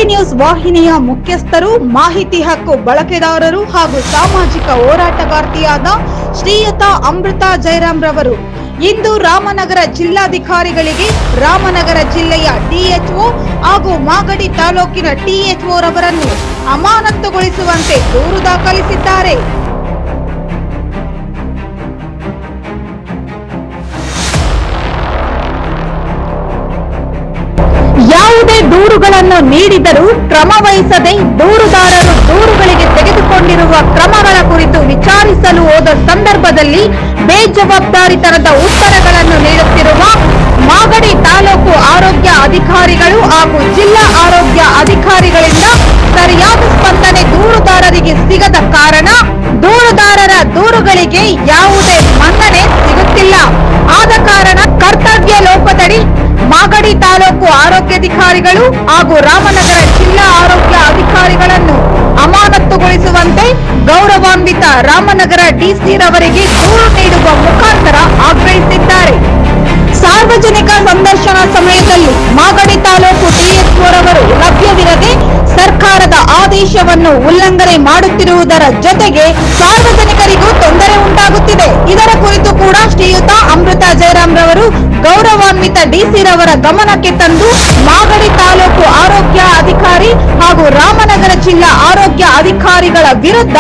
News ವಾಹಿನಿಯ ಮುಖ್ಯಸ್ಥರು, ಮಾಹಿತಿ ಹಕ್ಕು ಬಳಕೆದಾರರು ಹಾಗೂ ಸಾಮಾಜಿಕ ಹೋರಾಟಗಾರ್ತಿಯಾದ ಶ್ರೀಯುತ ಅಮೃತಾ ಜಯರಾಮ್ ರವರು ಇಂದು ರಾಮನಗರ ಜಿಲ್ಲಾಧಿಕಾರಿಗಳಿಗೆ ರಾಮನಗರ ಜಿಲ್ಲೆಯ ಡಿಎಚ್ಒ ಹಾಗೂ ಮಾಗಡಿ ತಾಲೂಕಿನ ಟಿಎಚ್ಒ ರವರನ್ನು ಅಮಾನತುಗೊಳಿಸುವಂತೆ ದೂರು ದಾಖಲಿಸಿದ್ದಾರೆ. ಯಾವುದೇ ದೂರುಗಳನ್ನು ನೀಡಿದರೂ ಕ್ರಮ ವಹಿಸದೆ ದೂರುದಾರರು ದೂರುಗಳಿಗೆ ತೆಗೆದುಕೊಂಡಿರುವ ಕ್ರಮಗಳ ಕುರಿತು ವಿಚಾರಿಸಲು ಹೋದ ಸಂದರ್ಭದಲ್ಲಿ ಬೇಜವಾಬ್ದಾರಿತನದ ಉತ್ತರಗಳನ್ನು ನೀಡುತ್ತಿರುವ ಮಾಗಡಿ ತಾಲೂಕು ಆರೋಗ್ಯ ಅಧಿಕಾರಿಗಳು ಹಾಗೂ ಜಿಲ್ಲಾ ಆರೋಗ್ಯ ಅಧಿಕಾರಿಗಳಿಂದ ಸರಿಯಾದ ಸ್ಪಂದನೆ ದೂರುದಾರರಿಗೆ ಸಿಗದ ಕಾರಣ ದೂರುದಾರರ ದೂರುಗಳಿಗೆ ಯಾವುದೇ ಮನ್ನಣೆ ಸಿಗುತ್ತಿಲ್ಲ. ಆದ ಕಾರಣ ಕರ್ತವ್ಯ ಲೋಪದಡಿ ಮಾಗಡಿ ತಾಲೂಕು ಆರೋಗ್ಯಾಧಿಕಾರಿಗಳು ಹಾಗೂ ರಾಮನಗರ ಜಿಲ್ಲಾ ಆರೋಗ್ಯ ಅಧಿಕಾರಿಗಳನ್ನು ಅಮಾನತುಗೊಳಿಸುವಂತೆ ಗೌರವಾನ್ವಿತ ರಾಮನಗರ ಡಿಸಿ ರವರಿಗೆ ದೂರು ನೀಡುವ ಮುಖಾಂತರ ಆಗ್ರಹಿಸಿದ್ದಾರೆ. ಸಾರ್ವಜನಿಕ ಸಂದರ್ಶನ ಸಮಯದಲ್ಲಿ ಮಾಗಡಿ ತಾಲೂಕು ಟಿಎಚ್ಒ ರವರು ಲಭ್ಯವಿರದೆ ಸರ್ಕಾರದ ಆದೇಶವನ್ನು ಉಲ್ಲಂಘನೆ ಮಾಡುತ್ತಿರುವುದರ ಜೊತೆಗೆ ಸಾರ್ವಜನಿಕರಿಗೂ ತೊಂದರೆ ಉಂಟಾಗುತ್ತಿದೆ. ಇದರ ಕುರಿತು ಕೂಡ ಶ್ರೀಯುತ ಅಮೃತಾ ಜಯರಾಮ್ ರವರು ಗೌರವಾನ್ವಿತ ಡಿಸಿ ರವರ ಗಮನಕ್ಕೆ ತಂದು ಮಾಗಡಿ ತಾಲೂಕು ಆರೋಗ್ಯ ಅಧಿಕಾರಿ ಹಾಗೂ ರಾಮನಗರ ಜಿಲ್ಲಾ ಆರೋಗ್ಯ ಅಧಿಕಾರಿಗಳ ವಿರುದ್ಧ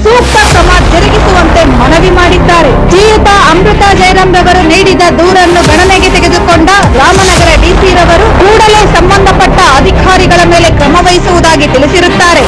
ಸೂಕ್ತ ಕ್ರಮ ಜರುಗಿಸುವಂತೆ ಮನವಿ ಮಾಡಿದ್ದಾರೆ. ಶ್ರೀಯುತ ಅಮೃತಾ ಜಯರಾಮ್ ರವರು ನೀಡಿದ ದೂರನ್ನು ಗಣನೆಗೆ ತೆಗೆದುಕೊಂಡ ರಾಮನಗರ ಡಿಸಿ ರವರು ಕೂಡಲೇ ಸಂಬಂಧಪಟ್ಟ ಅಧಿಕಾರಿಗಳ ಮೇಲೆ ಕ್ರಮ ವಹಿಸುವುದಾಗಿ ತಿಳಿಸಿರುತ್ತಾರೆ.